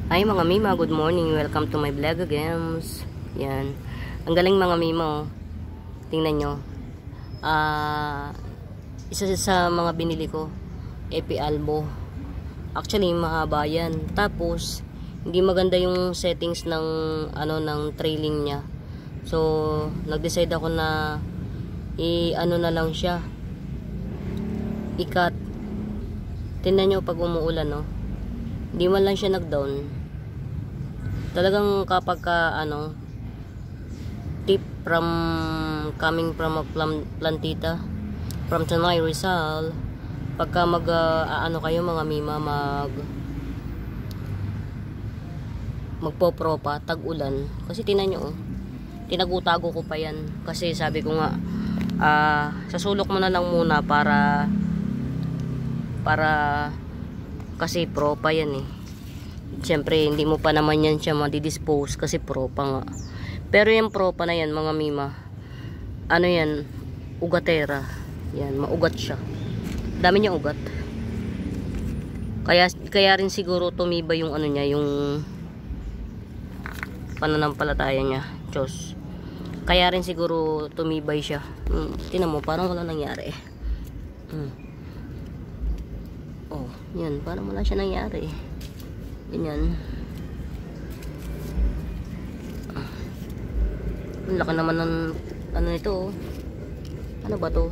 Hi mga Mima, good morning. Welcome to my vlog again. Yan. Ang galing mga Mima, oh. Tingnan nyo. Isa sa mga binili ko, Epi Albo. Actually, mahaba yan. Tapos, hindi maganda yung settings ng ng trailing niya. So, nag-decide ako na na lang siya. I-cut. Tingnan nyo pag umuulan, no. Hindi man lang siya nag-down. Talagang kapag tip coming from a plantita from Tanay Rizal, pagka kayo mga Mima, magpopropa tag-ulan, kasi tinan nyo, tinagutago ko pa yan, kasi sabi ko nga sasulok mo na lang muna para kasi propa yan Siyempre, hindi mo pa naman yan siya madidispose kasi propa nga. Pero yung propa na yan, mga Mima, yan, ugatera. Yan, maugat siya. Dami niya ugat. Kaya rin siguro tumibay yung niya, yung pananampalataya niya. Diyos. Kaya rin siguro tumibay siya. Tingnan mo, parang wala nangyari. Oh, yan, parang wala siya nangyari. Ganyan. Ang laki naman ng nito. Ano ba to?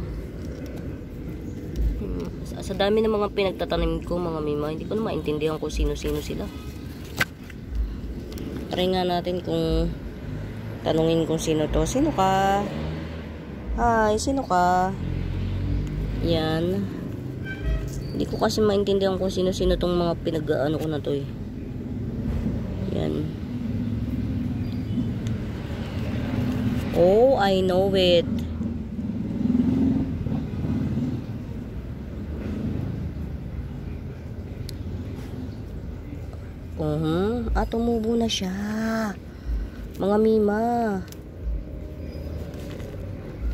Sa dami ng mga pinagtatanim ko mga Mima, hindi ko na maintindihan kung sino-sino sila. Try nga natin kung tanungin kung sino to. Sino ka? Hi, sino ka? Yan. Hindi ko kasi maintindihan kung sino-sino tong mga pinag-ano ko na to Yan. Oh, I know it. Tumubo na siya. Mga Mima.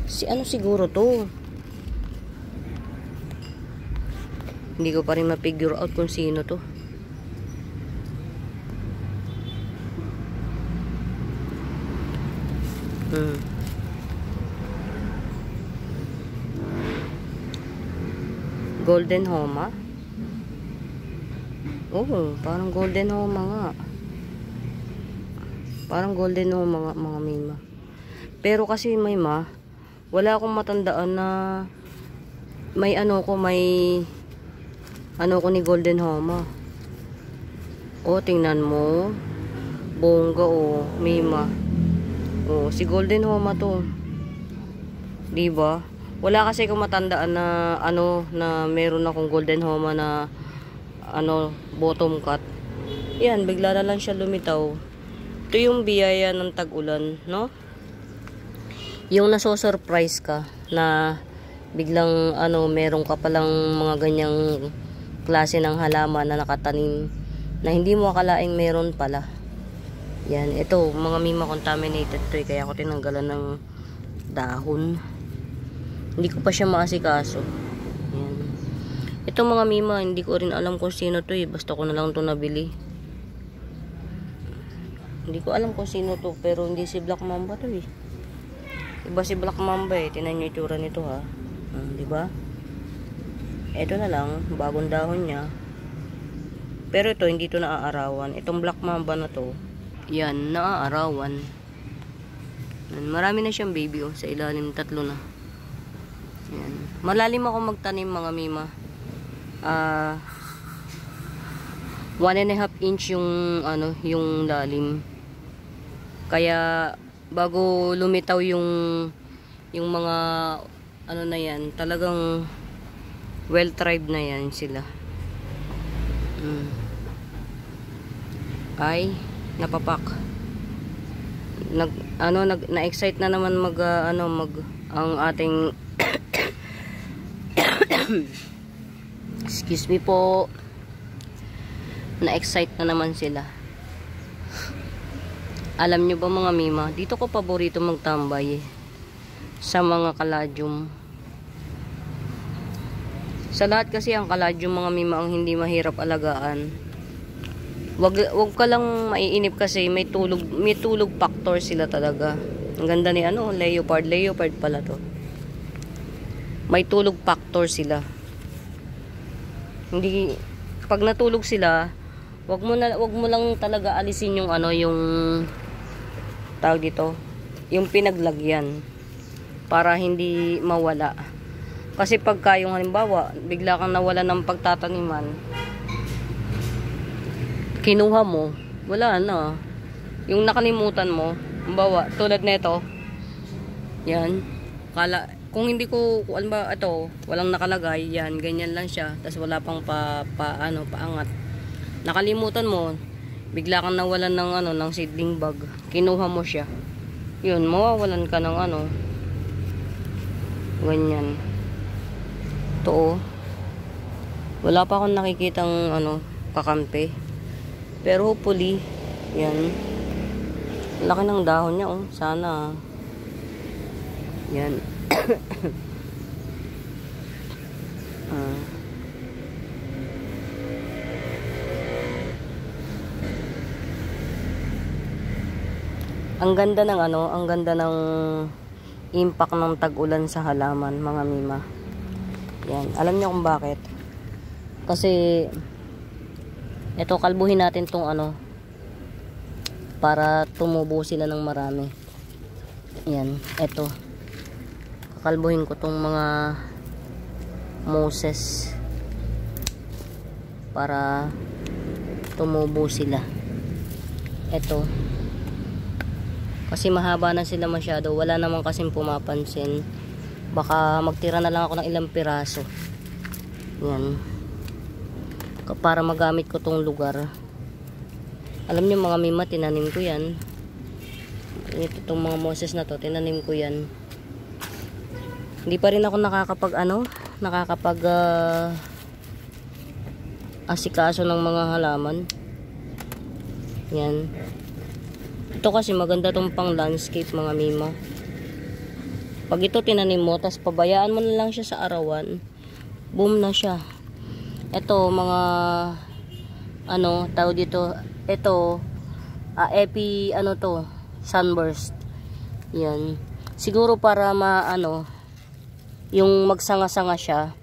Siguro to? Hindi ko pa rin ma-figure out kung sino to. Golden Homa. Oh, parang Golden Homa nga. Parang Golden Homa nga mga Mima. Pero kasi Mima, wala akong matandaan na may ko ni Golden Homa. Oh, tingnan mo. Bongga Mima. Oh, si Golden Homa to. 'Di ba? Wala kasi akong matandaan na na meron akong Golden Homa na bottom cut. Yan, bigla na lang siya lumitaw. Ito yung biyaya ng tag-ulan, no? Yung naso-surprise ka na biglang meron ka palang mga ganyang klase ng halaman na nakatanim na hindi mo akalaing meron pala. Yan, ito mga Mima, contaminated to kaya ako tinanggalan ng dahon. Hindi ko pa siya maasikaso. Yan. Ito mga Mima, hindi ko rin alam kung sino to basta ko na lang to nabili. Hindi ko alam kung sino to, pero hindi si Black Mamba to Iba si Black Mamba Tingnan niyo itsura nito di ba? Ito na lang, bagong dahon niya. Pero ito hindi to naaarawan. Itong Black Mamba na to, yan, naaarawan. Marami na siyang baby sa ilalim, 3 na. Yan. Malalim ako magtanim mga Mima. 1.5 inch yung yung lalim. Kaya bago lumitaw yung mga na yan, talagang well tried na yan sila. Ay, napapak. Na-excite na naman ang ating excuse me po. Na-excite na naman sila. Alam nyo ba mga Mima, dito ko paborito magtambay sa mga caladium. Sa lahat kasi ang caladium mga Mima ang hindi mahirap alagaan. Wag ka lang maiinip kasi may tulog factor sila talaga. Ang ganda ni ano, leopard pala to. May tulog factor sila. Hindi, pag natulog sila, wag mo lang talaga alisin yung ano, yung tawag dito, yung pinaglagyan para hindi mawala. Kasi pagka yung halimbawa, bigla kang nawala ng pagtataniman, kinuha mo, wala na. Yung nakalimutan mo, halimbawa, tulad nito, yan, kung hindi ko, kung ba ito, walang nakalagay, yan, ganyan lang siya, tas wala pang paangat. Nakalimutan mo, bigla kang nawalan ng ano, ng seedling bag, kinuha mo siya. Yun, mawawalan ka ng ano, ganyan. Ito, wala pa akong nakikitang ano, kakampi. Pero hopefully, yan. Laki ng dahon niya, oh. Sana. Yan. Ang ganda ng ano, ang ganda ng impact ng tag-ulan sa halaman, mga mima. Yan, alam niyo kung bakit? Kasi ito, kalbuhin natin tong ano para tumubo sila ng marami. Yan, ito. Kakalbuhin ko tong mga moses para tumubo sila. Ito. Kasi mahaba na sila masyado. Wala naman kasing pumapansin. Baka magtira na lang ako ng ilang piraso. Yan. Para magamit ko tong lugar. Alam niyo mga mima, tinanim ko yan. Ito tong mga moses na to, tinanim ko yan. Hindi pa rin ako nakakapag asikaso ng mga halaman. Yan. Ito kasi maganda tong pang landscape, mga mima. Pag ito tinanim mo, tas pabayaan mo na lang siya sa arawan, boom na siya. Ito mga ano, tawag dito, ito epi ano to, sunburst. Yan. Siguro para maano, yung magsanga-sanga siya,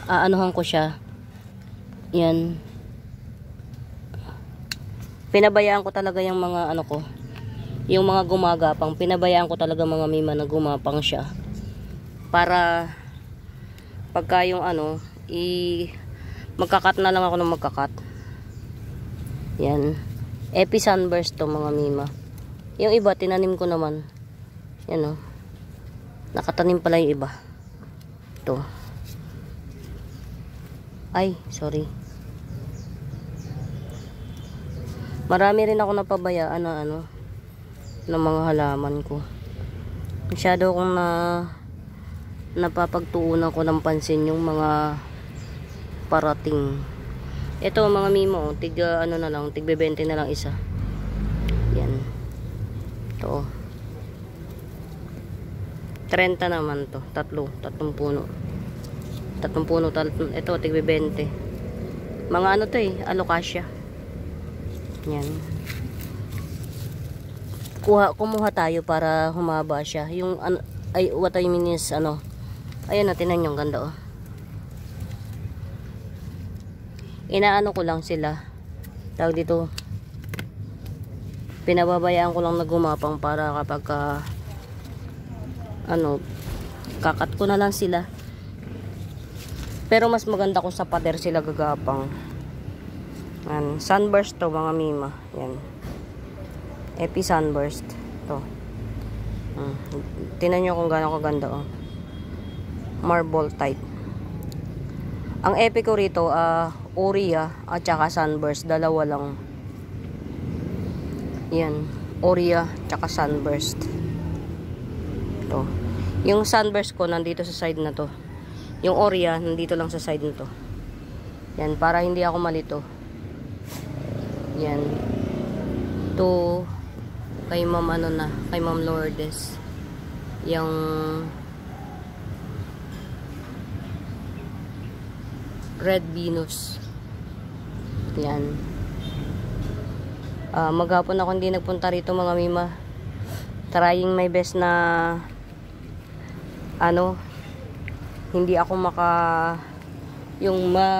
aanuhan ko siya. Yan. Pinabayaan ko talaga yung mga ano ko, yung mga gumagapang, pinabayaan ko talaga mga mima na gumapang siya. Para pagka yung ano, magkakat na lang ako ng magkakat. Yan. Epi sunburst to, mga mima. Yung iba, tinanim ko naman. Yan o. Nakatanim pala yung iba. Ito. Ay, sorry. Marami rin ako napabayaan na ano, ng mga halaman ko. Masyado akong napapagtuunan ko ng pansin yung mga parating. Ito mga mimo, tiga ano na lang, tigbe 20 na lang isa. Yan. Ito. 30 naman to, tatlong puno. Ito tigbe 20. Mga ano to alocasia. Yan. Kumuha tayo para humaba siya. Yung what I mean is ano. Ayan na, tinan yung ganda oh. Inaano ko lang sila. Tawag dito. Pinababayaan ko lang na gumapang para kapag kakat ko na lang sila. Pero mas maganda ko sa pader sila gagapang. Sunburst to mga mima. Yan. Epi sunburst to. Tingnan nyo kung gaano kaganda oh. Marble type. Ang epi ko rito Oria at saka sunburst, dalawa lang. Yan, Oria tsaka sunburst. To. Yung sunburst ko nandito sa side na to. Yung Oria nandito lang sa side nito. Yan, para hindi ako malito. Yan. To kay Ma'am kay Ma'am Lourdes. Yung Red Venus. Yan. Maghapon ako hindi nagpunta rito mga mima. Trying my best na hindi ako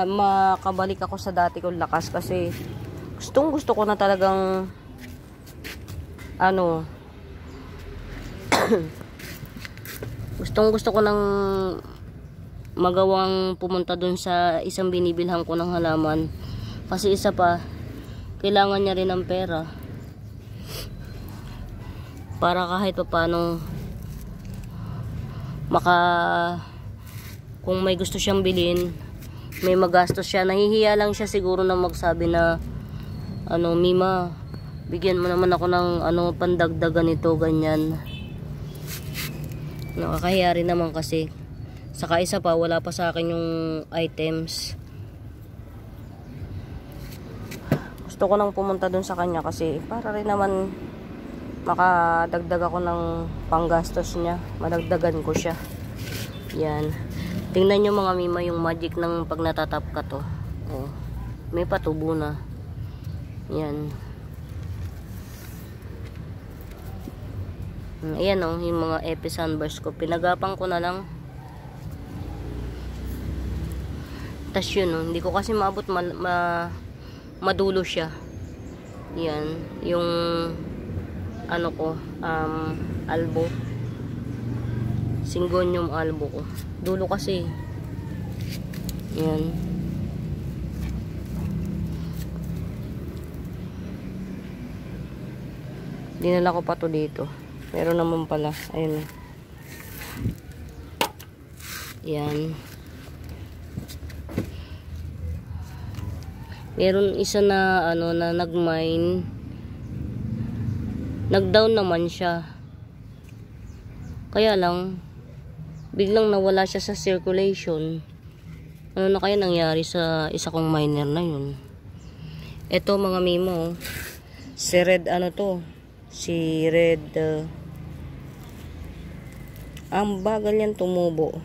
makabalik ako sa dati kong lakas kasi gusto ko na talagang gusto ko nang magawang pumunta dun sa isang binibilhan ko ng halaman kasi isa pa kailangan niya rin ng pera para kahit paano kung may gusto siyang bilhin, may magastos siya. Nahihiya lang siya siguro na magsabi na Mima, bigyan mo naman ako ng pandagdagan ito, ganyan. Nakakahiya rin naman kasi. Saka isa pa, wala pa sa akin yung items. Gusto ko nang pumunta dun sa kanya kasi para rin naman makadagdag ako ng panggastos niya. Madagdagan ko siya. Yan. Tingnan nyo mga mima yung magic ng pag natatap ka to. Oh, may patubo na. Yan. Ayan yung mga epi sunburst ko. Pinagapang ko na lang. Tas yun hindi ko kasi maabot madulo siya. Yan. Yung albo. Syngonium albo ko. Dulo kasi. Yan. Dinala ko pa to dito. Meron naman pala. Ayun. Yan. Meron isa na na nag-mine. Nag-down naman siya. Kaya lang biglang nawala siya sa circulation. Ano na kaya nangyari sa isa kong miner na yun? Ito mga mimo. Si Red Si Red ang bagal yan tumubo.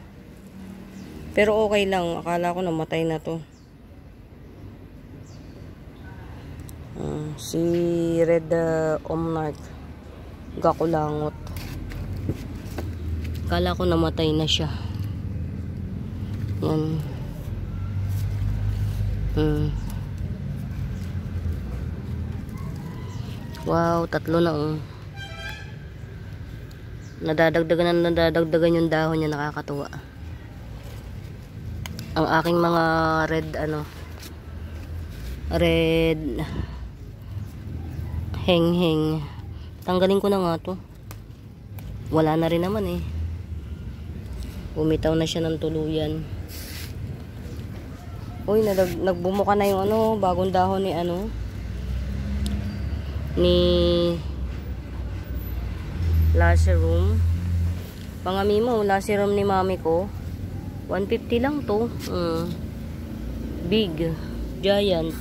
Pero okay lang. Akala ko namatay na to. Si Red Omnarch Gakulangot. Akala ko namatay na siya. Yan. Wow, 3 na nadadagdagan yung dahon niya, nakakatuwa. Ang aking mga red heng tanggalin ko na nga to. Wala na rin naman bumitaw na siya ng tuluyan. Uy, nagbumuka na yung bagong dahon ni Lacerum. Mga mimo, Lacerum ni mami ko 150 lang to. Big giant.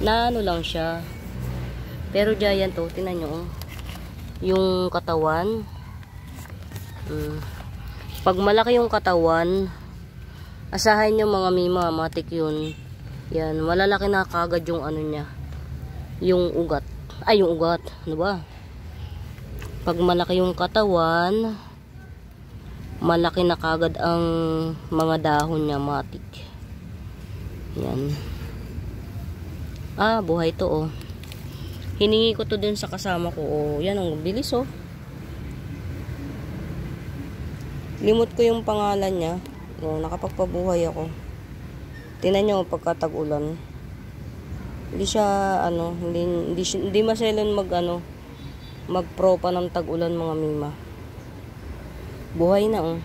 Na lang siya. Pero giant to, tingnan nyo yung katawan. Pag malaki yung katawan, asahan nyo mga mima, matik yun. Yan, malalaki na kagad yung niya. Yung ugat. Ay, yung ugat. Ano ba? Pag malaki yung katawan, malaki na kagad ang mga dahon niya, matik. Yan. Buhay to Hiningi ko to din sa kasama ko. Yan bilis Limot ko yung pangalan niya. Nakapagpabuhay ako. Tingnan nyo pagkatag-ulan. Hindi siya hindi maselan magpropa ng tag-ulan mga mima. Buhay na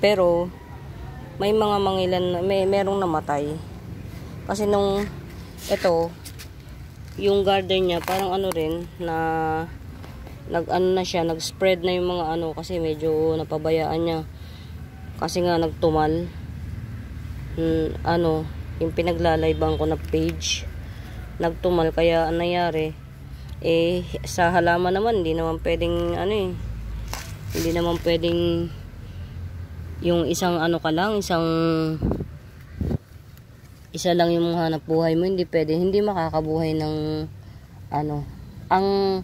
Pero may mga mangilan merong namatay. Kasi yung garden niya parang rin na na siya, nag-spread na yung mga kasi medyo napabayaan niya. Kasi nga nagtumal. Yung pinaglalayban ko na page nagtumal, kaya nangyari sa halaman naman hindi naman pwedeng Hindi naman pwedeng yung isang ano ka lang, isa lang yung hanap buhay mo. Hindi pwede, hindi makakabuhay ng ano. Ang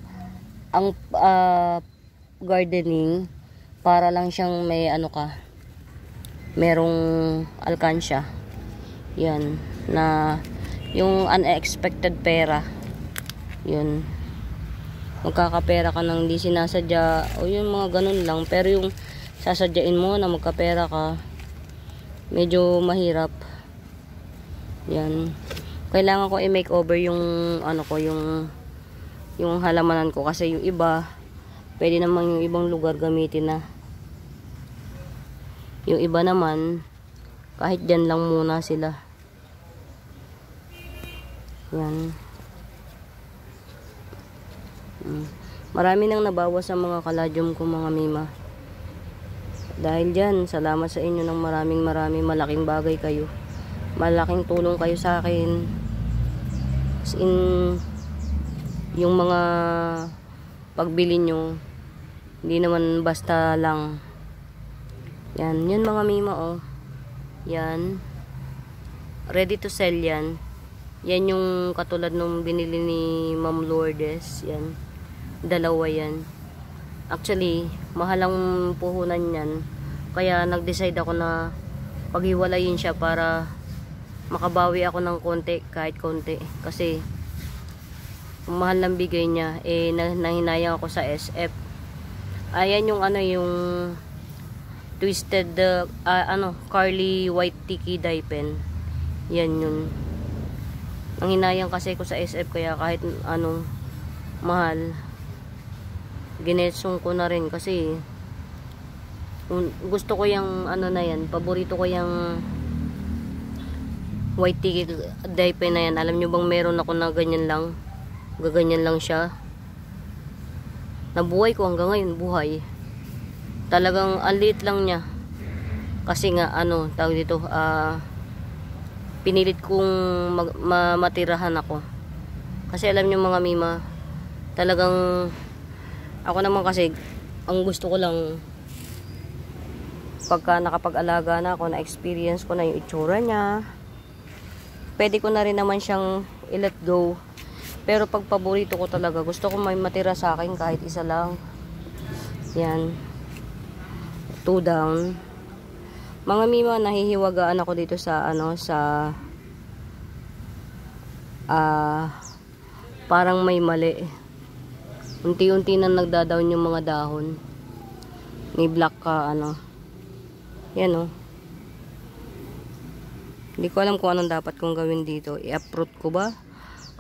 gardening para lang siyang may ano ka, merong alkansya. Yan, na yung unexpected pera. Yun. Magkakapera ka nang di sinasadya o yung mga ganun lang. Pero yung sasadyain mo na magkapera ka, medyo mahirap. Yan. Kailangan ko i-make over yung ano ko, yung halamanan ko kasi yung iba pwede naman yung ibang lugar gamitin na. Yung iba naman kahit dyan lang muna sila. Yan. Marami nang nabawas sa mga kaladyom ko, mga mima. Dahil dyan, salamat sa inyo ng maraming malaking bagay kayo. Malaking tulong kayo sa akin. As in, yung mga pagbili nyo, hindi naman basta lang. Yan, yun mga mima, oh. Yan. Ready to sell yan. Yan yung katulad nung binili ni Ma'am Lourdes. Yan. Dalawa yan. Actually, mahal ang puhunan yan. Kaya nag-decide ako na paghiwalayin siya para makabawi ako ng konti, kahit konti. Kasi mahal ng bigay niya, eh nahinayang ako sa SF. Ayan yung ano, yung twisted curly white tiki dye pen. Yan yun. Nanghinayang kasi ko sa SF, kaya kahit anong mahal, ginetsong ko na rin kasi gusto ko yung ano na yan, paborito ko yung white tiki dye pen na yan. Alam nyo bang meron ako na ganyan lang, gaganyan lang siya. Nabuhay ko hanggang ngayon, buhay. Talagang alit lang niya kasi nga ano tawag dito, pinilit kong matirahan ako kasi alam nyo mga mima, talagang ako naman kasi ang gusto ko lang pagka nakapag-alaga na ako, na experience ko na yung itsura niya, pwede ko na rin naman siyang i-let go. Pero pag paborito ko talaga, gusto ko may matira sa akin kahit isa lang. Yan, 2 down. Mga mima, nahihiwagaan ako dito sa ano, sa parang may mali. Unti-unti na nagda-down yung mga dahon. May black ka ano. Yan, oh. Hindi ko alam kung anong dapat kong gawin dito. I-uproot ko ba?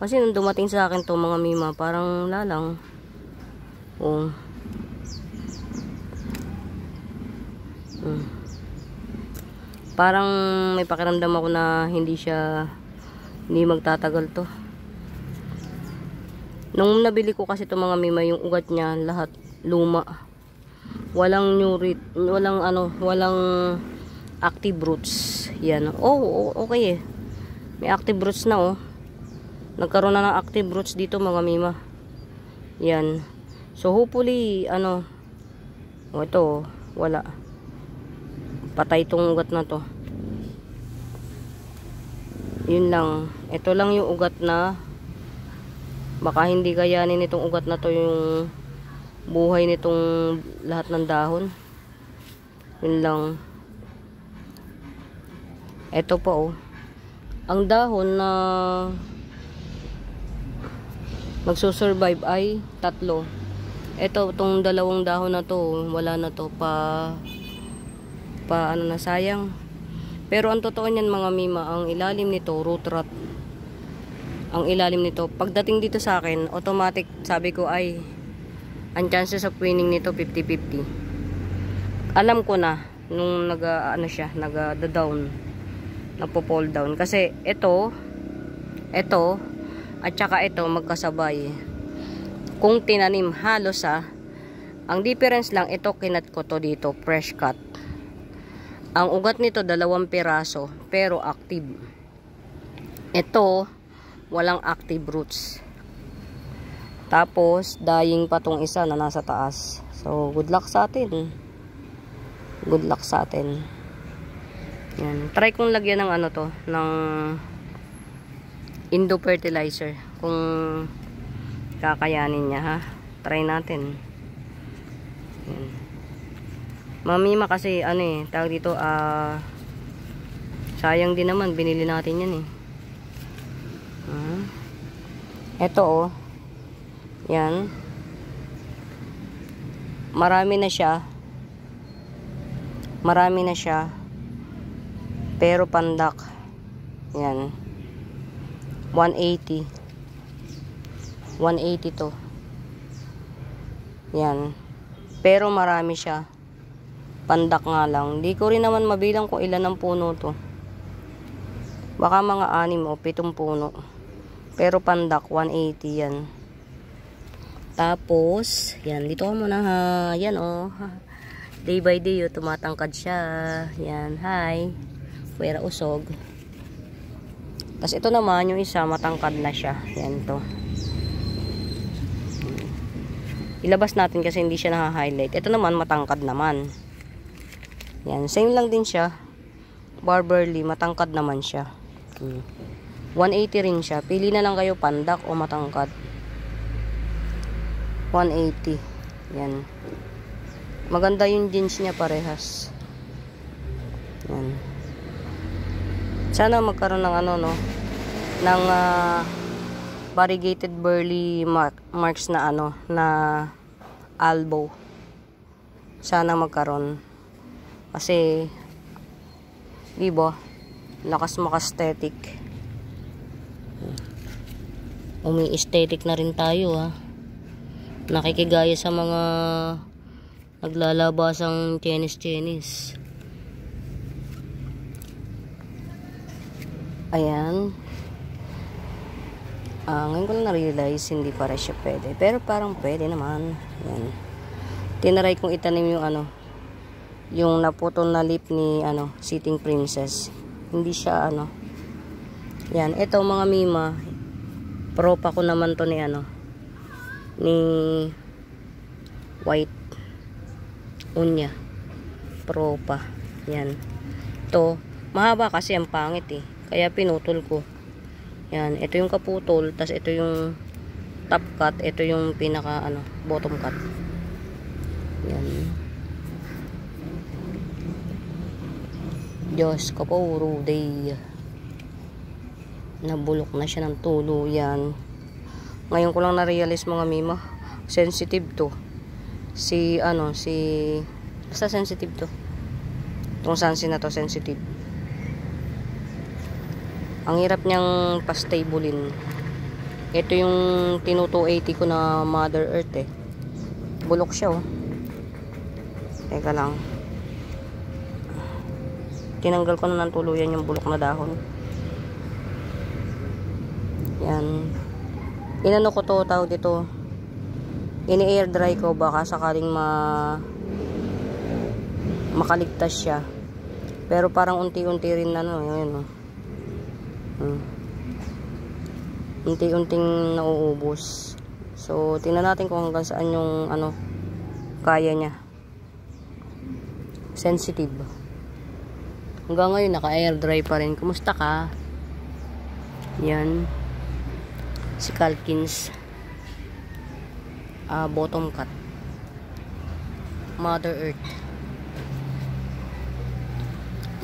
Kasi nung dumating sa akin to mga mima, parang lalang. Oh. Parang may pakiramdam ako na hindi magtatagal to. Nung nabili ko kasi to mga mima, yung ugat niya lahat luma. Walang new root, walang active roots. Yan. Oh, okay eh. May active roots na, oh. Nagkaroon na ng active roots dito mga mima. Yan. So hopefully ito, wala. Patay tong ugat na to. Yun lang. Ito lang yung ugat na baka hindi kayanin itong ugat na to yung buhay nitong lahat ng dahon. Yun lang. Ito pa, oh. Ang dahon na magsusurvive ay 3. Ito, itong 2 dahon na to, wala na to, na sayang. Pero ang totoo niyan mga mima, ang ilalim nito root rot. Ang ilalim nito, pagdating dito sa akin, automatic sabi ko ay ang chances of winning nito 50-50. Alam ko na nung nag-down, nagpo-fall down kasi ito at saka ito magkasabay. Kung tinanim halos ang difference lang, ito kinat ko to dito, fresh cut. Ang ugat nito 2 piraso pero active. Ito walang active roots. Tapos dying pa tong isa na nasa taas. So, good luck sa atin. Good luck sa atin. Yan. Try kong lagyan ng ano to, ng Indo fertilizer. Kung kakayanin niya, ha. Try natin. Yan. Mamima kasi, ano eh, tawag dito, sayang din naman, binili natin yan eh. Ito oh. Yan. Marami na siya. Marami na siya. Pero pandak. Yan. 180. 180 to. Yan. Pero marami siya. Pandak nga lang. Di ko rin naman mabilang kung ilan ang puno to. Baka mga 6 o 7 puno. Pero pandak 180 yan. Tapos, yan. Dito ko muna ha. Yan oh. Day by day, tumatangkad siya. Yan, hi. Pwera usog. Tapos ito naman, yung isa, matangkad na siya. Yan to. Ilabas natin kasi hindi siya naka-highlight. Ito naman, matangkad naman. Yan, same lang din siya. Barberly, matangkad naman siya. 180 rin siya. Pili na lang kayo, pandak o matangkad. 180. Yan. Maganda yung jeans niya parehas. Yan. Sana magkaroon ng ano no, ng variegated burley marks na ano, na elbow. Sana magkaroon. Kasi di ba? Lakas maka-aesthetic. Umi-aesthetic na rin tayo ha. Nakikigaya sa mga naglalabasang Chinese. Ayan. Ngayon ko lang na-realize hindi para siya pwede. Pero parang pwede naman. Ayan. Tinaray kong itanim yung ano, yung naputol na lip ni ano, Sitting Princess. Hindi siya ano. Yan. Ito mga mima. Propa ko naman to ni ano, ni White Unya. Propa. Yan. Ito. Mahaba kasi ang pangit eh. Kaya pinutol ko. Yan. Ito yung kaputol. Tas ito yung top cut. Ito yung pinaka ano, bottom cut. Yan. Diyos ko po, Ruday. Nabulok na siya ng tuluyan. Ngayon ko lang na-realize mga mima. Sensitive to. Si ano, basta sensitive to. Itong Sansi na to, sensitive. Ang hirap niyang pastablein. Ito yung Tinu 280 ko na Mother Earth eh. Bulok siya oh. Teka lang. Tinanggal ko na ng tuluyan yung bulok na dahon. Yan. Inano ko to, tawag dito. Ini-air dry ko baka sakaling makaligtas siya. Pero parang unti-unti rin ano, yun oh. Unti-unting nauubos. So, tingnan natin kung hanggang saan yung ano, kaya niya. Sensitive. Hanggang ngayon, naka-air dry pa rin. Kumusta ka? Yan. Si Calkins. Bottom cut. Mother Earth.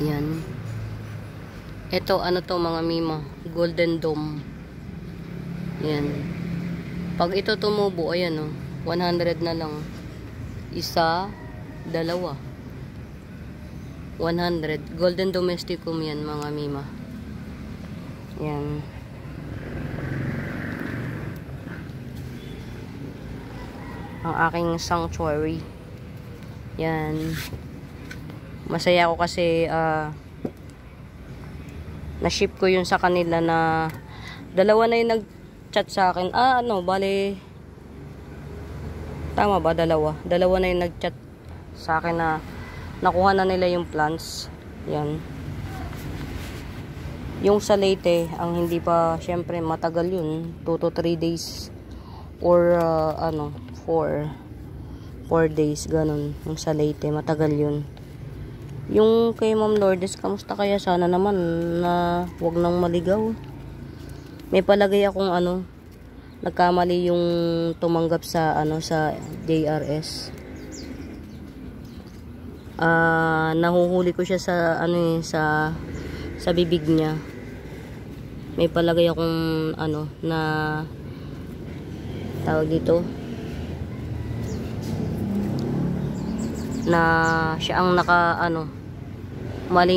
Yan. Ito, ano to mga mima? Golden Dome. Yan. Pag ito tumubo, ayan o. 100 na lang. Isa, dalawa. 100. Golden Domesticum yan mga mima. Yan. Ang aking sanctuary. Yan. Masaya ako kasi na-ship ko yun sa kanila na dalawa na yung nag-chat sa akin. Bale tama ba? Dalawa na yung nag-chat sa akin na nakuha na nila yung plants. Yan. Yung sa Leyte, ang hindi pa, syempre matagal yun, 2 to 3 days or 4. 4 days, ganun. Yung sa Leyte, matagal yun. Yung kay Ma'am Lourdes, kamusta kaya? Sana naman na wag nang maligaw. May palagay akong nagkamali yung tumanggap sa sa JRS. Nahuhuli ko siya sa sa bibig niya. May palagay akong na tawag dito na siya ang mali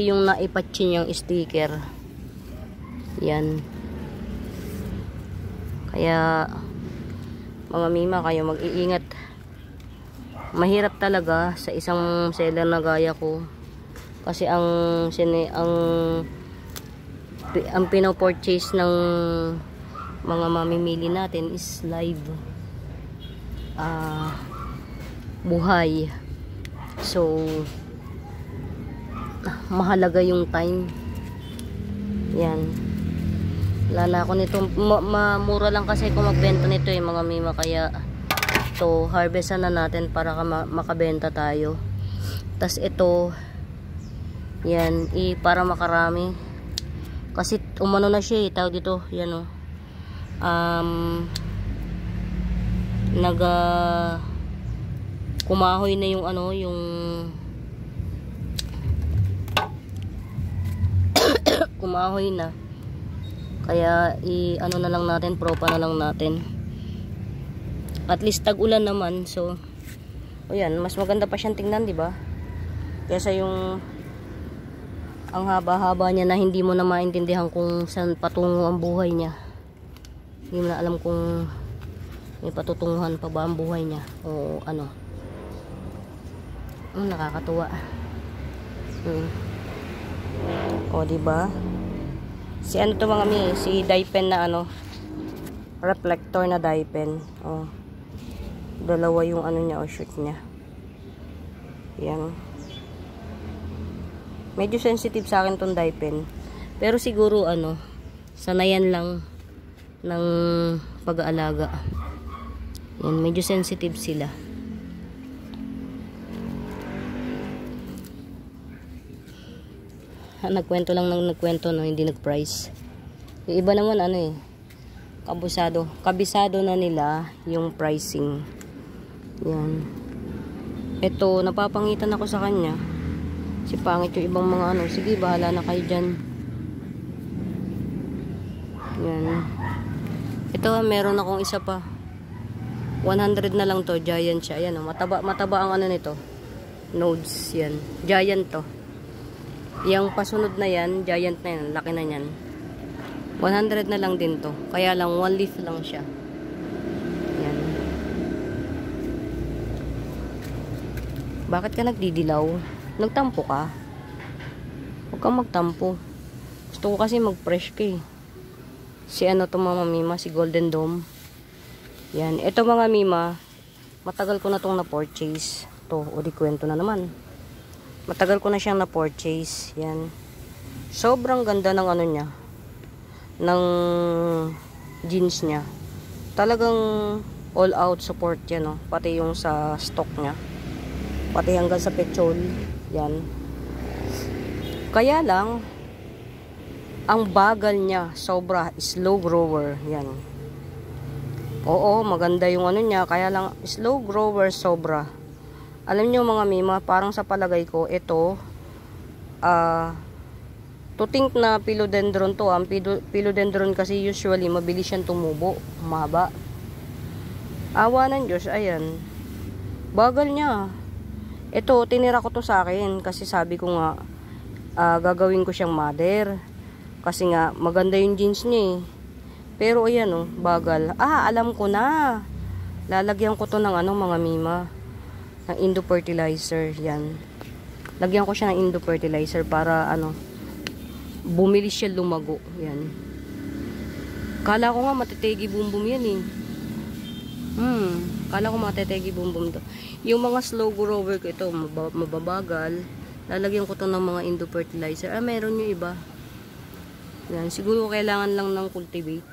yung naipatch niyang sticker. Yan. Kaya mga mima, kayo mag-iingat. Mahirap talaga sa isang seller na gaya ko. Kasi ang pino-purchase ng mga mamimili natin is live. Buhay. So mahalaga yung time. Yan. Lala ako nito. Mura lang kasi kung magbenta nito mga mima. Kaya ito, harvestan na natin para makabenta tayo. Tas ito, yan, para makarami. Kasi umano na siya tawag dito, yan kumahoy na yung yung kumahoy na. Kaya na lang natin, propa na lang natin. At least tag-ulan naman, so yan, mas maganda pa siyang tingnan, di ba? Kaysa yung ang haba-haba niya na hindi mo na maintindihan kung saan patungo ang buhay niya. Hindi mo na alam kung may patutunguhan pa ba ang buhay niya o nakakatuwa. O diba? Si to mga mi, si dye-pen na reflector na dye-pen. Dalawa yung niya shoot niya. Yan. Medyo sensitive sa akin tong dye-pen. Pero siguro sanayan lang ng pag-aalaga. Yan, medyo sensitive sila. Nagkwento lang ng nagkwento, hindi nag-price. Yung iba naman kabisado na nila yung pricing. Yan. Ito, napapangitan ako sa kanya. Si pangit yung ibang mga sige, bahala na kayo dyan. Yan. Ito, meron akong isa pa. 100 na lang to, giant siya. Ayan, mataba ang nito. Nodes, yan. Giant to. Yung pasunod na yan, giant na yan. Laki na yan. 100 na lang din to. Kaya lang, 1 leaf lang siya. Yan. Bakit ka nagdidilaw? Nagtampo ka? Huwag kang magtampo. Gusto ko kasi mag-fresh ka Si to mga mima, si Golden Dome. Yan. Ito mga mima, matagal ko na itong na-purchase. Ito, o di kwento na naman. Matagal ko na siyang na-purchase. Yan. Sobrang ganda ng niya. Ng jeans niya. Talagang all out support yan. Pati yung sa stock niya. Pati hanggang sa pechol. Yan. Kaya lang, ang bagal niya, sobra, slow grower. Yan. Oo, maganda yung niya. Kaya lang, slow grower, sobra. Alam nyo mga mima, parang sa palagay ko, ito, to think na philodendron to. Ang philodendron kasi usually, mabilis yan tumubo. Mahaba. Awa ng Diyos, ayan. Bagal niya. Ito, tinira ko to sa akin kasi sabi ko nga gagawin ko siyang mother kasi nga maganda yung jeans niya pero ayan bagal. Alam ko na, lalagyan ko to ng mga mima, ng Indo fertilizer. Yan, lagyan ko siya ng Indo fertilizer para bumilis siya lumago. Yan, kala ko nga matitegi bumbum yan kala ko matetegi bumbum to. Yung mga slow grower ko ito, mababagal. Lalagyan ko to ng mga Indo fertilizer. Meron yung iba. Yan, siguro kailangan lang ng cultivate.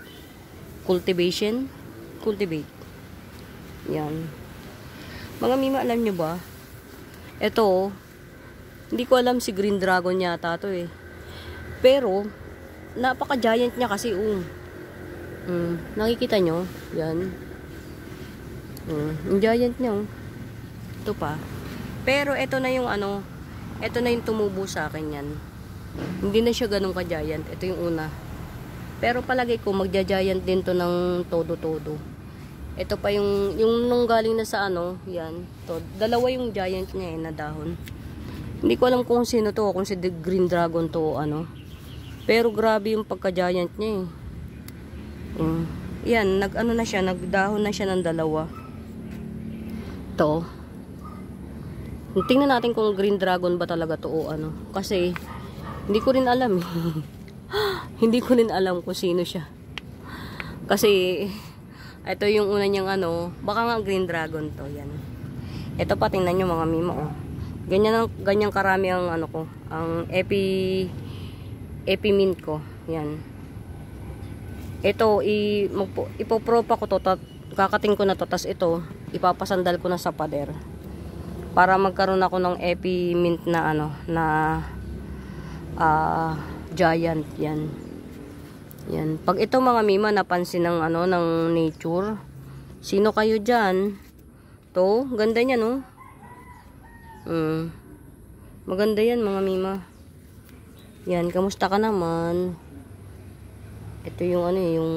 Cultivate. Yan. Mga mima, alam nyo ba? Ito, hindi ko alam si Green Dragon yata to eh. Pero, napaka-giant niya kasi, nakikita nyo? Yan. Yung giant niya, Ito pa. Pero, ito na yung ito na yung tumubo sa akin yan. Hindi na siya ganun ka-giant. Ito yung una. Pero palagay ko, magja-giant din to ng todo-todo. Ito pa yung nung galing na sa yan. To, dalawa yung giant niya na dahon. Hindi ko alam kung sino to, kung si The Green Dragon to Pero grabe yung pagka-giant niya Yan, na siya, nagdahon na siya ng dalawa. To. Tingnan natin kung Green Dragon ba talaga to o Kasi, hindi ko rin alam Hindi ko rin alam kung sino siya. Kasi, ito yung una niyang baka nga Green Dragon to, yan. Ito pa, tingnan nyo mga mima, Ganyan karami ang ko, ang Epimint ko. Yan. Ito, ipopropa ko to, kakating ko na to, tas ito, ipapasandal ko na sa pader. Para magkaroon ako ng Epimint na giant, yan. Yan. Pag ito mga mima, napansin ng ng nature. Sino kayo dyan? To, ganda niya, no? Maganda yan mga mima. Yan, kamusta ka naman? Ito yung yung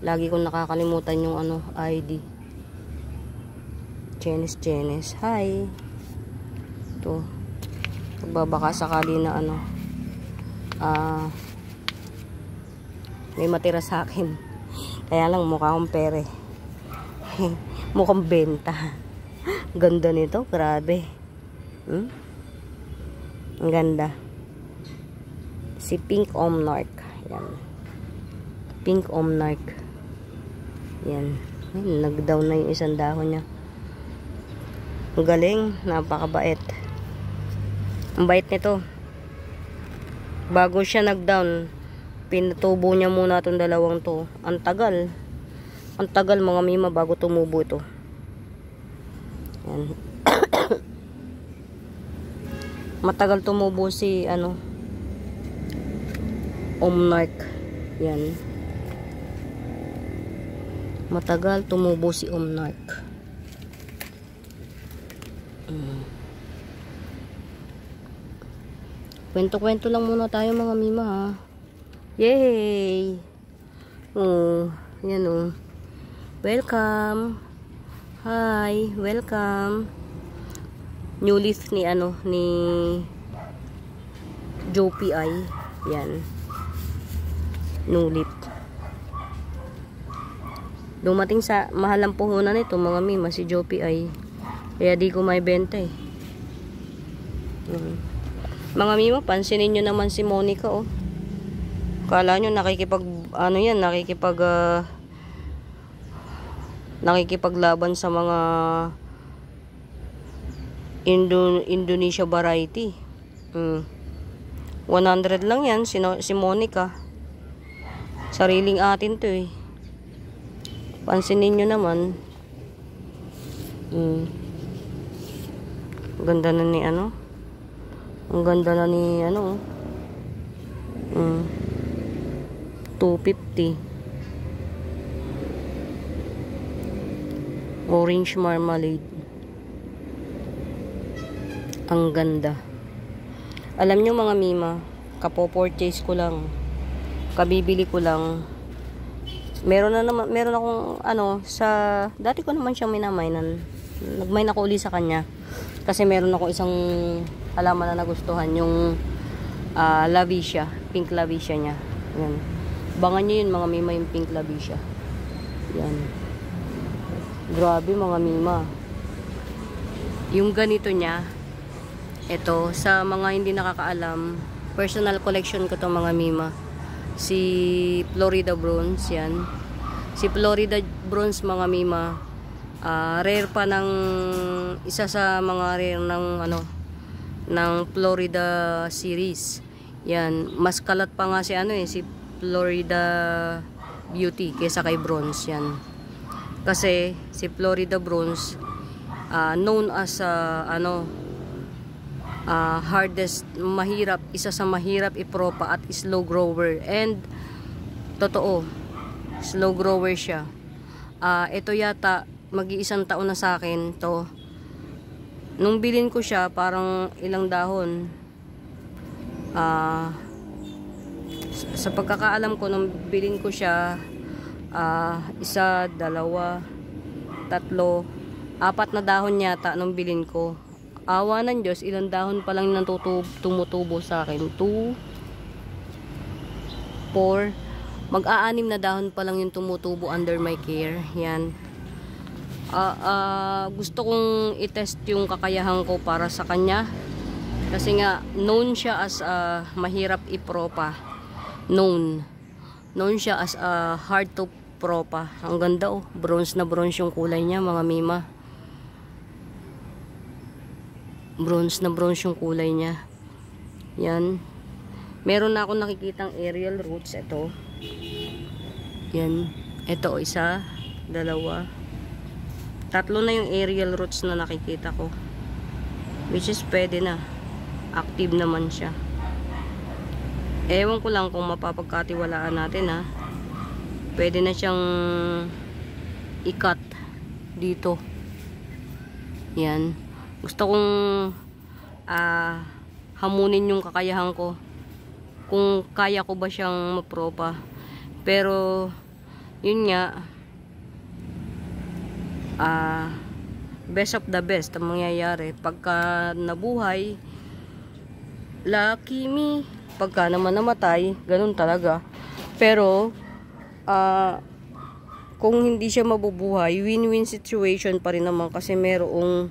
lagi kong nakakalimutan yung ID. Chenes. Hi. Ito. Magbabaka sakali na may matira sa akin. Kaya lang mukha akong pere. Mukhang benta. Ganda nito, grabe. Ang ganda. Si Pink Omnarch. Yan. Pink Omnarch. Yan. Nag-down na yung isang dahon niya. Ang galing, napakabait. Ang bait nito. Bago siya nag-down, pinatubo niya muna itong dalawang to. Ang tagal. Ang tagal mga mima bago tumubo ito. Yan. Matagal tumubo si Omnarch. Yan. Matagal tumubo si Omnarch. Kwento-kwento lang muna tayo mga mima ha. Yay! Yan Welcome. Hi, welcome. New leaf ni ni Joe PI. Yan. New leaf. Dumating sa mahalang puhunan nito mga mima si Joe PI. Kaya di ko may benta Mga mima, pansinin nyo naman si Monica Kala nyo nakikipag nakikipaglaban sa mga Indonesia variety. 100 lang yan si Monica. Sariling atin to Pansinin nyo naman. Ganda na ni Ang ganda na ni 250. Orange marmalade. Ang ganda. Alam nyo mga mima, kapo-purchase ko lang. Kabibili ko lang. Meron akong dati ko naman siyang minamainan. Nagmain ako uli sa kanya. Kasi meron ako isang halaman na nagustuhan, yung Lavicia, pink Lavicia niya. Yan. Bangan nyo yun mga mima, yung pink Lavicia. Yan. Grabe mga mima. Yung ganito niya, ito, sa mga hindi nakakaalam, personal collection ko to mga mima. Si Florida Bronze, yan. Si Florida Bronze mga mima, rare pa ng isa sa mga rare ng Florida series. Yan, mas kalat pa nga si si Florida Beauty kaysa kay Bronze yan. Kasi si Florida Bronze known as hardest, mahirap, isa sa mahirap ipropa at slow grower. And totoo, slow grower siya. Ito yata mag-iisang taon na sa akin to. Nung bilin ko siya, parang ilang dahon. Sa pagkakaalam ko, nung bilin ko siya, isa, dalawa, tatlo, 4 na dahon yata nung bilin ko. Awa ng Diyos, ilang dahon pa lang nang tumutubo sa akin. 2, 4, mag-aanim na dahon pa lang yung tumutubo under my care. Yan. Gusto kong i-test yung kakayahan ko para sa kanya. Kasi nga, known siya as mahirap ipropa. Known siya as hard to propa. Ang ganda oh. Bronze na bronze yung kulay niya, mga mima. Bronze na bronze yung kulay niya. Yan. Meron na akong nakikitang aerial roots. Ito. Yan. Ito, isa, dalawa, 3 na yung aerial roots na nakikita ko. Which is pwede na. Active naman siya. Ewan ko lang kung mapapagkatiwalaan natin ha. Pwede na siyang i-cut dito. Yan. Gusto kong hamunin yung kakayahan ko. Kung kaya ko ba siyang mapropa. Pero yun nga, best of the best ang mangyayari. Pagka nabuhay, lucky me. Pagka naman namatay, ganun talaga. Pero kung hindi siya mabubuhay, win-win situation pa rin naman kasi merong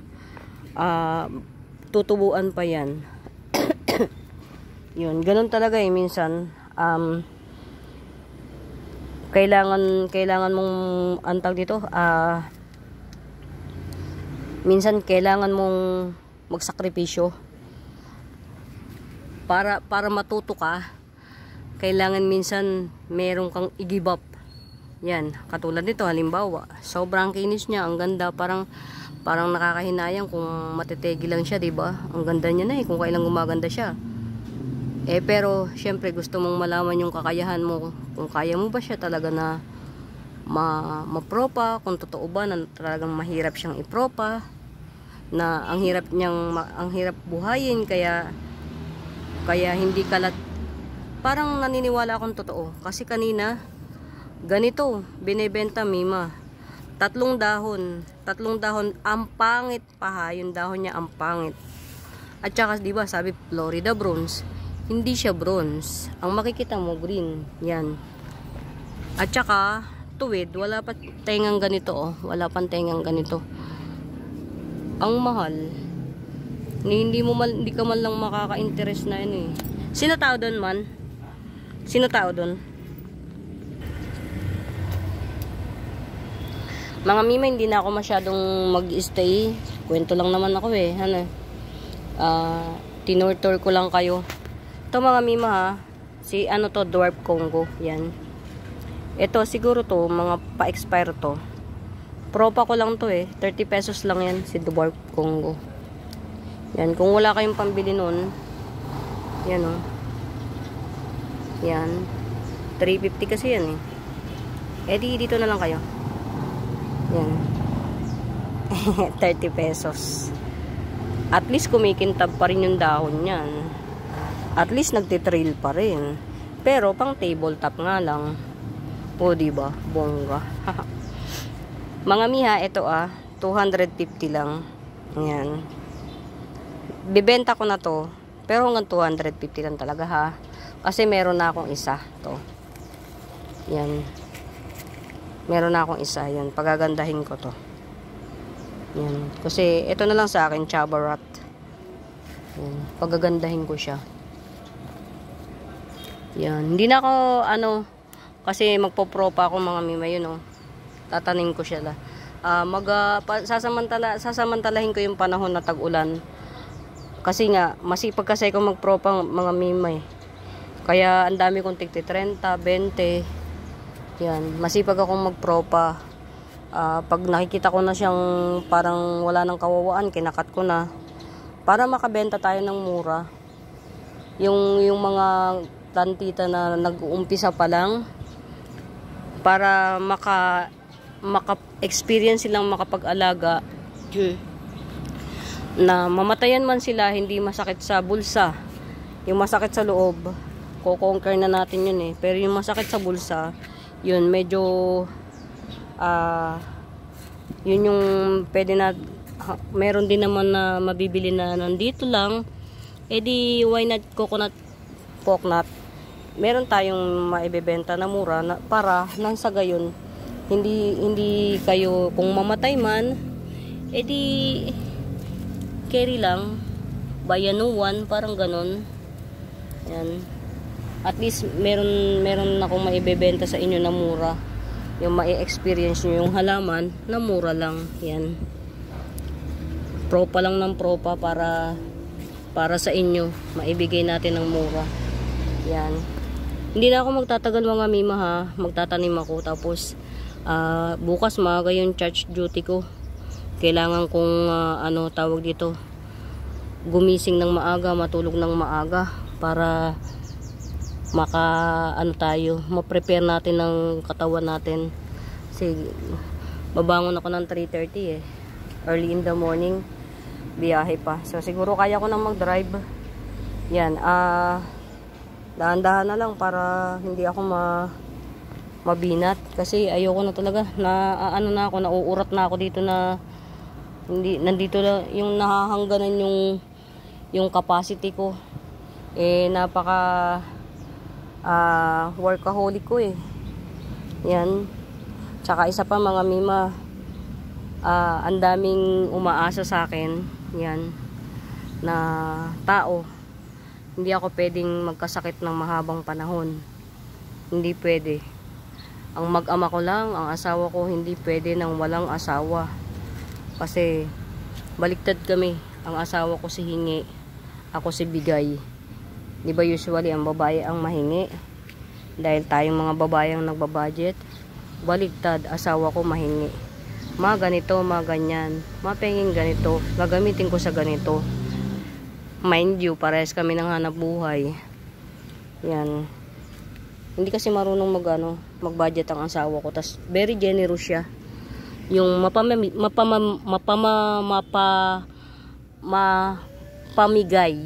tutubuan pa yan. Yun, ganun talaga eh. Minsan kailangan mong antag dito, minsan kailangan mong magsakripisyo para matuto ka. Kailangan minsan meron kang i-give up. Yan, katulad nito halimbawa, sobrang kinis niya, ang ganda, parang nakakahinayang kung matetegi lang siya, 'di ba? Ang ganda niya na eh kung kailan gumaganda siya. Pero syempre gusto mong malaman yung kakayahan mo, kung kaya mo ba siya talaga na mapropa, kung totoo ba na talagang mahirap siyang ipropa, na ang hirap buhayin, kaya hindi kalat. Parang naniniwala akong totoo kasi kanina ganito binebenta mima, 3 dahon, ang pangit pa ha, yung dahon niya ang pangit. At saka 'di ba sabi Florida Bronze, hindi siya bronze, ang makikita mo green yan. At saka tuwid, wala pa tengang ganito oh, wala pang tengang ganito. Ang mahal, hindi ka man lang makaka-interest na yun eh. Sino tao doon man? Sino tao doon? Mga mima, hindi na ako masyadong mag-stay. Kwento lang naman ako eh. Tinurtur ko lang kayo. Ito mga mima ha. Si to, Dwarf Congo. Yan. Ito siguro to, mga pa-expire to. Propa ko lang to eh. 30 pesos lang yan, si Dwarf Congo. Yan. Kung wala kayong pambili nun, yan o. Yan. 350 kasi yan eh. Dito na lang kayo. Yan. 30 pesos. At least kumikintab pa rin yung dahon yan. At least nagtitrail pa rin. Pero pang tabletop nga lang. O diba? Bongga. Mga miha, ito 250 lang. Yan. Bibenta ko na to. Pero hanggang 250 lang talaga ha. Kasi meron na akong isa. To. Yan. Meron na akong isa. Yan. Pagagandahin ko to. Yan. Kasi ito na lang sa akin, Chabarat. Yan. Pagagandahin ko siya. Yan. Hindi na ako, kasi magpopropa ako mga mima yun, tatanim ko siya. Sasamantalahin ko yung panahon na tag-ulan. Kasi nga, masipag kasi ako magpropa mga mima eh. Kaya ang dami kong tigti 30, 20. Yan, masipag akong magpropa. Pag nakikita ko na siyang parang wala nang kawawaan, kinakat ko na para makabenta tayo ng mura. Yung mga plantita na nag-uumpisa pa lang, para maka-experience silang makapag-alaga, na mamatayan man sila, hindi masakit sa bulsa. Yung masakit sa loob, ko-conquer na natin yun eh. Pero yung masakit sa bulsa, yun medyo yun yung pwede na, meron din naman na mabibili na nandito lang, edi why not coconut pork nut. Meron tayong maibebenta na mura na, para nang sa gayon hindi kayo, kung mamatay man, edi carry lang, buy a new one, parang ganon. Yan, at least meron akong maibebenta sa inyo na mura, yung ma-experience nyo yung halaman na mura lang. Yan, propa lang ng propa para sa inyo, maibigay natin ng mura. Yan, hindi na ako magtatagal mga mima ha, magtatanim ako, tapos bukas maaga yung church duty ko. Kailangan kong tawag dito, gumising ng maaga, matulog ng maaga, para tayo, ma-prepare natin ng katawan natin. Kasi babangon ako ng 3:30 early in the morning, biyahe pa. So siguro kaya ko nang mag-drive. Yan, dahan-dahan na lang para hindi ako mabinat, kasi ayoko na talaga na na ako, nauurat na ako dito, na hindi nandito lang yung nahahangganan yung capacity ko. Napaka workaholic ko yan. Tsaka isa pa mga mima, ang daming umaasa sa akin, yan, na tao. Hindi ako pwedeng magkasakit ng mahabang panahon, hindi pwede. Ang mag-ama ko lang, ang asawa ko, hindi pwede nang walang asawa, kasi baliktad kami. Ang asawa ko si hingi, ako si bigay. Di ba usually ang babae ang mahingi? Dahil tayong mga babae ang nagbabudget, baligtad, asawa ko mahingi. Ganito, ganyan, mapenging ganito, gagamitin ko sa ganito. Mind you, parehas kami ng hanap buhay. Yan. Hindi kasi marunong mag-budget ang asawa ko. Tas very generous siya. Yung mapamigay,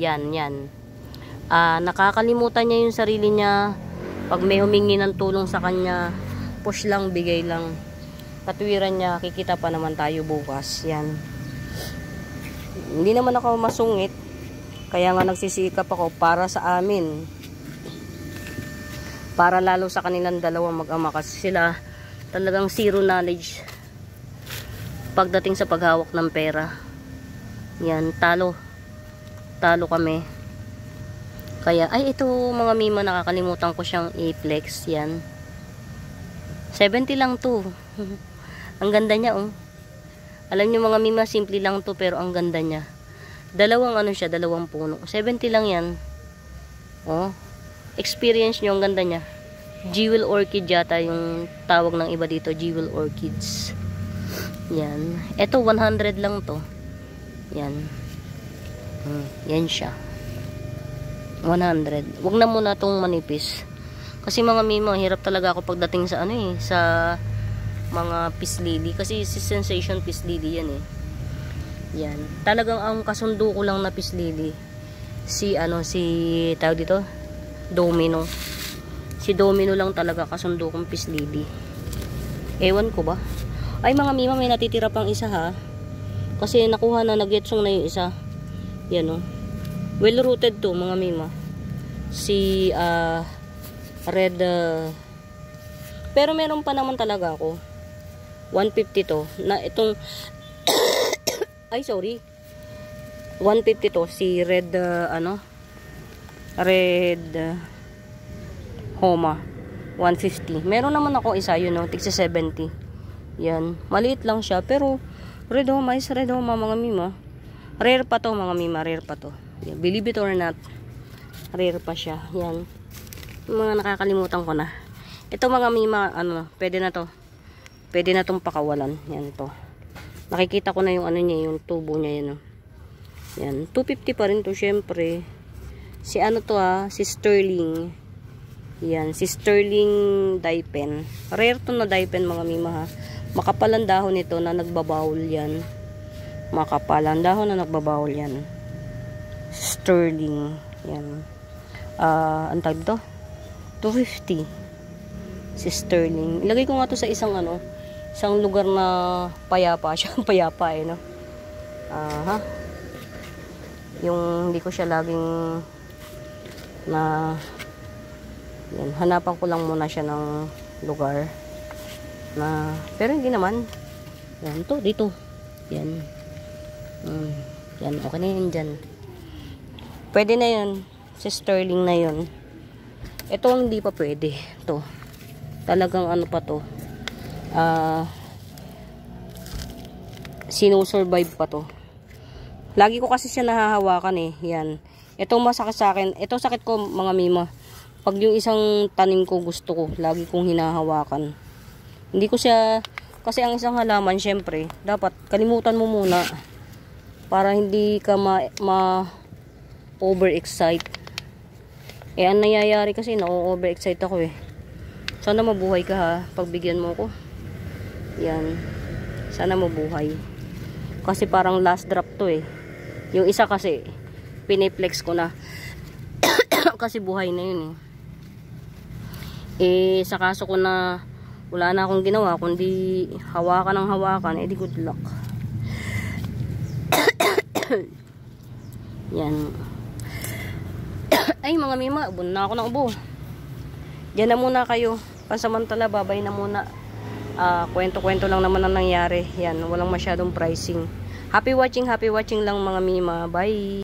yan. Nakakalimutan niya yung sarili niya. Pag may humingi ng tulong sa kanya, push lang, bigay lang. Katwiran niya, kikita pa naman tayo bukas. Yan. Hindi naman ako masungit, kaya nga nagsisikap ako para sa amin, para lalo sa kanilang dalawang mag-ama, kasi sila talagang zero knowledge pagdating sa paghawak ng pera. Yan, talo kami. Kaya, ito mga mima, nakakalimutan ko siyang i-flex. Yan, 70 lang to. Ang ganda niya, alam niyo mga mima, simple lang to, pero ang ganda niya. Dalawang puno, 70 lang yan. Experience nyo, ang ganda niya. Jewel orchid yata yung tawag ng iba dito, jewel orchids. Yan, ito 100 lang to. Yan, yan siya, 100. Wag na muna tong manipis, kasi mga mima, hirap talaga ako pagdating sa sa mga peace lily, kasi si sensation peace lily yan yan. Talagang ang kasundo ko lang na peace lily, si tawag dito, domino. Si domino lang talaga kasundo kong peace lily. Ewan ko ba. Ay mga mima, may natitira pang isa ha, kasi nakuha na, nag-getsong na yung isa. Yan well rooted to mga mima, si red, pero meron pa naman talaga ako 150 to na itong 150 to, si red red Homa 150. Meron naman ako isa, tigsa 70. Yan, maliit lang siya, pero red Homa is red Homa mga mima. Rare pa to mga mima, rare pa to. Yeah, believe it or not, rare pa siya. Yan, yung mga nakakalimutan ko na. Ito mga mima, pwede na to. pwede na tong pakawalan. Yan to. Nakikita ko na yung ano niya, yung tubo niya yan. Yan, 250 pa rin to syempre. Si ano to si Sterling. Yan, si Sterling dye pen. Rare to na dye pen mga mima ha. Makapal ang dahon nito na nagbabawol yan. Makapal ang dahon na nagbabawol yan. Sterling. Yan. Ang tawag to? 250. Si Sterling. Ilagay ko nga to sa isang isang lugar na payapa siya. Payapa no. Yung hindi ko siya laging na yan, hanapan ko lang muna siya ng lugar na, pero hindi naman yan to, dito yan yan, okay na yun dyan, pwede na yun si Sterling na yun. Ito hindi pa pwede to, talagang ano pa to, sinusurvive pa to. Lagi ko kasi siya nahahawakan yan. Itong masakit sa akin, ito sakit ko mga mima. Pag yung isang tanim ko gusto ko, lagi kong hinahawakan. Hindi ko siya, kasi ang isang halaman syempre, dapat kalimutan mo muna para hindi ka overexcite. Ang nangyayari kasi na-overexcite ako Sana mabuhay ka ha, pagbigyan mo ko. Yan. Sana mabuhay. Kasi parang last drop to Yung isa kasi, piniplex ko na. Kasi buhay na yun sa kaso ko na wala na akong ginawa kundi hawakan ng hawakan, di good luck. Yan. Ay mga mima, ubo na ako ng ubo. Diyan na muna kayo. Pansamantala, babay na muna. Kwento-kwento lang naman ang nangyari. Yan, walang masyadong pricing. Happy watching lang mga mima. Bye!